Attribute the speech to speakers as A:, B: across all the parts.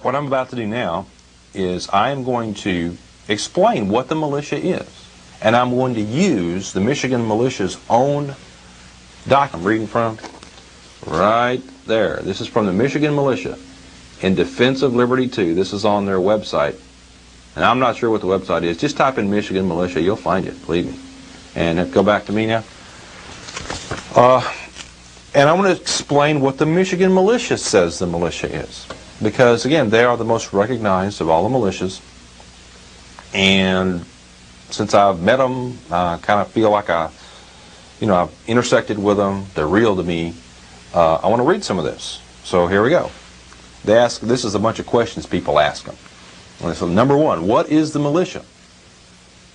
A: What I'm about to do now is I am going to explain what the militia is. And I'm going to use the Michigan Militia's own document I'm reading from right there. This is from the Michigan Militia in Defense of Liberty 2. This is on their website. And I'm not sure what the website is. Just type in Michigan Militia. You'll find it, believe me. And go back to me now. And I'm going to explain what the Michigan Militia says the militia is. Because, again, they are the most recognized of all the militias. And since I've met them, I kind of feel like I've intersected with them. They're real to me. I want to read some of this. So here we go. This is a bunch of questions people ask them. So number one, what is the militia?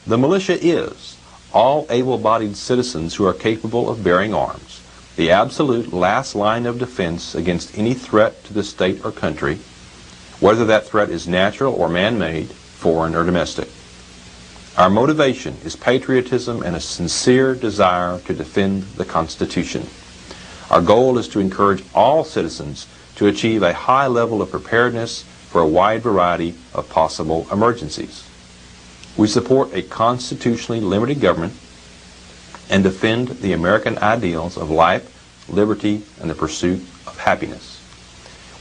A: The militia is all able-bodied citizens who are capable of bearing arms, the absolute last line of defense against any threat to the state or country, whether that threat is natural or man-made, foreign or domestic. Our motivation is patriotism and a sincere desire to defend the Constitution. Our goal is to encourage all citizens to achieve a high level of preparedness for a wide variety of possible emergencies. We support a constitutionally limited government and defend the American ideals of life, liberty, and the pursuit of happiness.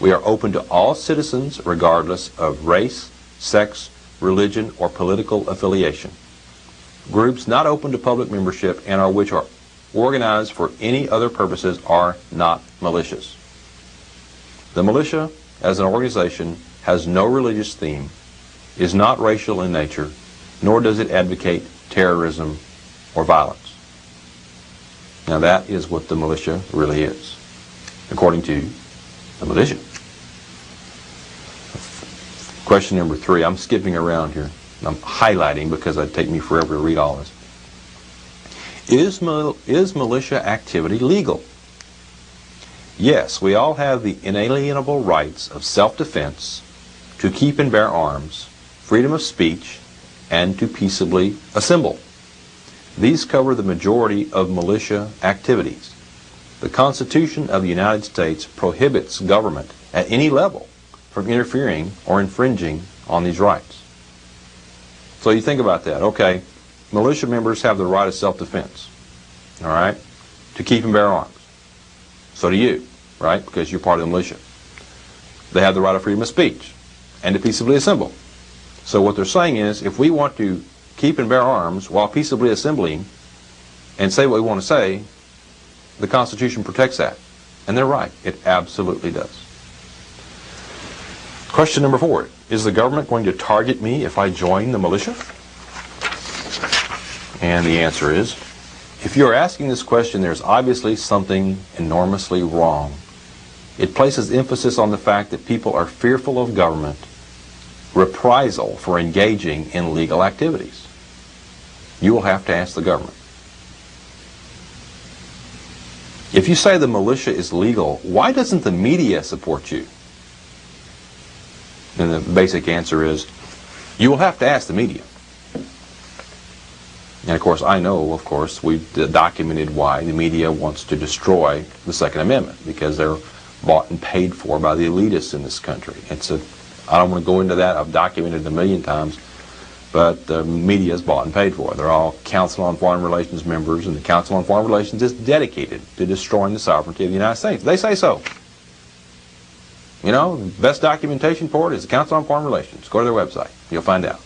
A: We are open to all citizens regardless of race, sex, religion, or political affiliation. Groups not open to public membership and or which are organized for any other purposes are not militias. The militia, as an organization, has no religious theme, is not racial in nature, nor does it advocate terrorism or violence. Now that is what the militia really is, according to the militia. Question number 3. I'm skipping around here. I'm highlighting because it'd take me forever to read all this. Is militia activity legal? Yes, we all have the inalienable rights of self-defense, to keep and bear arms, freedom of speech, and to peaceably assemble. These cover the majority of militia activities. The Constitution of the United States prohibits government at any level from interfering or infringing on these rights. So you think about that. Okay, militia members have the right of self-defense, all right, to keep and bear arms. So do you, right, because you're part of the militia. They have the right of freedom of speech and to peaceably assemble. So what they're saying is, if we want to keep and bear arms while peaceably assembling and say what we want to say, the Constitution protects that. And they're right. It absolutely does. Question number 4. Is the government going to target me if I join the militia? And the answer is, if you're asking this question, there's obviously something enormously wrong. It places emphasis on the fact that people are fearful of government reprisal for engaging in legal activities. You will have to ask the government. If you say the militia is legal, why doesn't the media support you? And the basic answer is, you will have to ask the media. And of course, I know, we've documented why the media wants to destroy the Second Amendment, because they're bought and paid for by the elitists in this country. I don't want to go into that. I've documented it a million times, but the media is bought and paid for. They're all Council on Foreign Relations members, and the Council on Foreign Relations is dedicated to destroying the sovereignty of the United States. They say so. You know, the best documentation for it is the Council on Foreign Relations. Go to their website. You'll find out.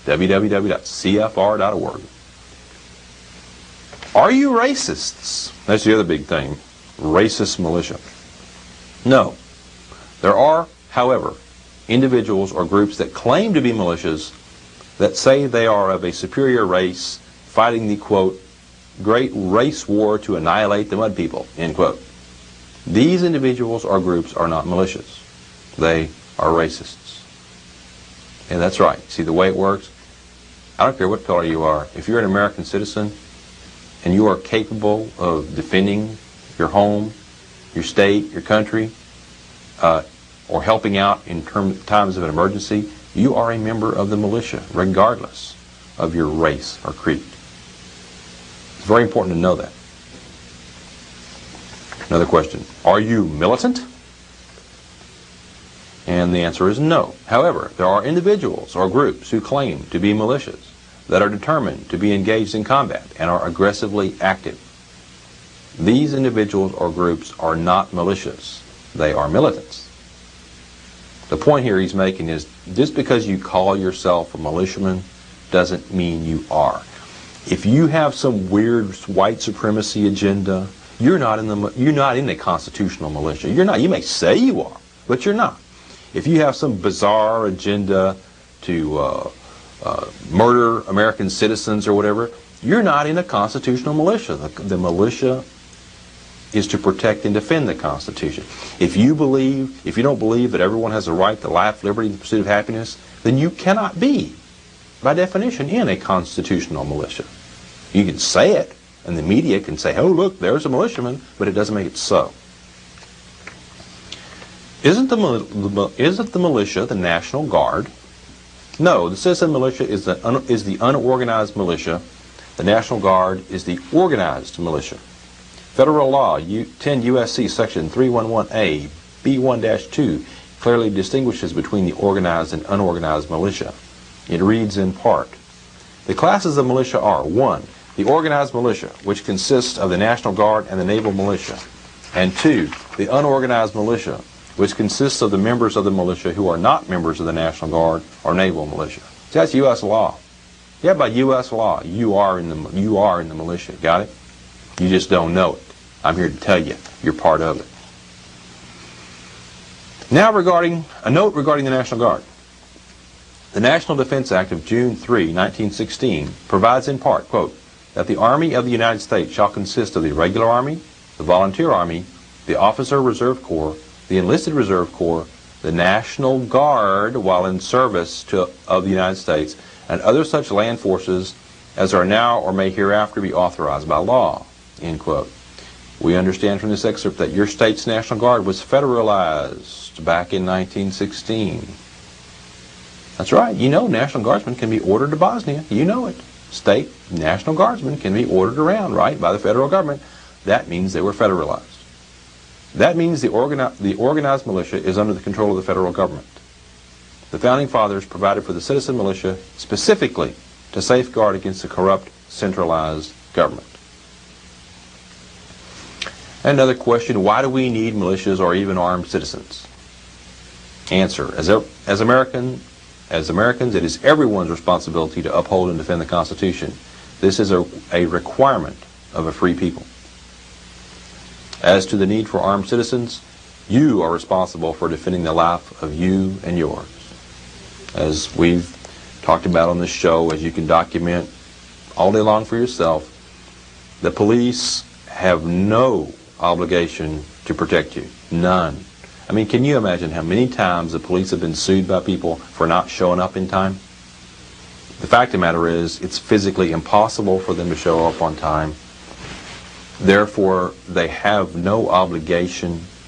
A: www.cfr.org. Are you racists? That's the other big thing. Racist militia. No. There are, however, individuals or groups that claim to be militias that say they are of a superior race fighting the, quote, great race war to annihilate the mud people, end quote. These individuals or groups are not militias. They are racists. And that's right. See the way it works? I don't care what color you are. If you're an American citizen and you are capable of defending your home, your state, your country, or helping out in times of an emergency, you are a member of the militia, regardless of your race or creed. It's very important to know that. Another question. Are you militant? And the answer is no. However, there are individuals or groups who claim to be militias that are determined to be engaged in combat and are aggressively active. These individuals or groups are not militias. They are militants. The point here he's making is just because you call yourself a militiaman doesn't mean you are. If you have some weird white supremacy agenda, you're not in a constitutional militia. You're not. You may say you are, but you're not. If you have some bizarre agenda to murder American citizens or whatever, you're not in a constitutional militia. The militia is to protect and defend the Constitution. If you don't believe that everyone has a right to life, liberty, and the pursuit of happiness, then you cannot be, by definition, in a constitutional militia. You can say it, and the media can say, oh, look, there's a militiaman, but it doesn't make it so. Isn't the militia the National Guard? No, the citizen militia is the unorganized militia. The National Guard is the organized militia. Federal law, 10 U.S.C. section 311A, B1-2, clearly distinguishes between the organized and unorganized militia. It reads in part, the classes of militia are 1. The organized militia, which consists of the National Guard and the Naval Militia, and 2. The unorganized militia, which consists of the members of the militia who are not members of the National Guard or Naval Militia. See, that's U.S. law. Yeah, by U.S. law, you are in the militia. Got it? You just don't know it. I'm here to tell you, you're part of it. Now a note regarding the National Guard. The National Defense Act of June 3, 1916 provides in part, quote, that the Army of the United States shall consist of the regular Army, the Volunteer Army, the Officer Reserve Corps, the Enlisted Reserve Corps, the National Guard while in service of the United States, and other such land forces as are now or may hereafter be authorized by law, end quote. We understand from this excerpt that your state's National Guard was federalized back in 1916. That's right. You know National Guardsmen can be ordered to Bosnia. You know it. State National Guardsmen can be ordered around, right, by the federal government. That means they were federalized. That means the organized militia is under the control of the federal government. The Founding Fathers provided for the citizen militia specifically to safeguard against the corrupt, centralized government. Another question, why do we need militias or even armed citizens? Answer, as Americans, it is everyone's responsibility to uphold and defend the Constitution. This is a requirement of a free people. As to the need for armed citizens, you are responsible for defending the life of you and yours. As we've talked about on this show, as you can document all day long for yourself, the police have no obligation to protect you. None. I mean, can you imagine how many times the police have been sued by people for not showing up in time? The fact of the matter is, it's physically impossible for them to show up on time. Therefore, they have no obligation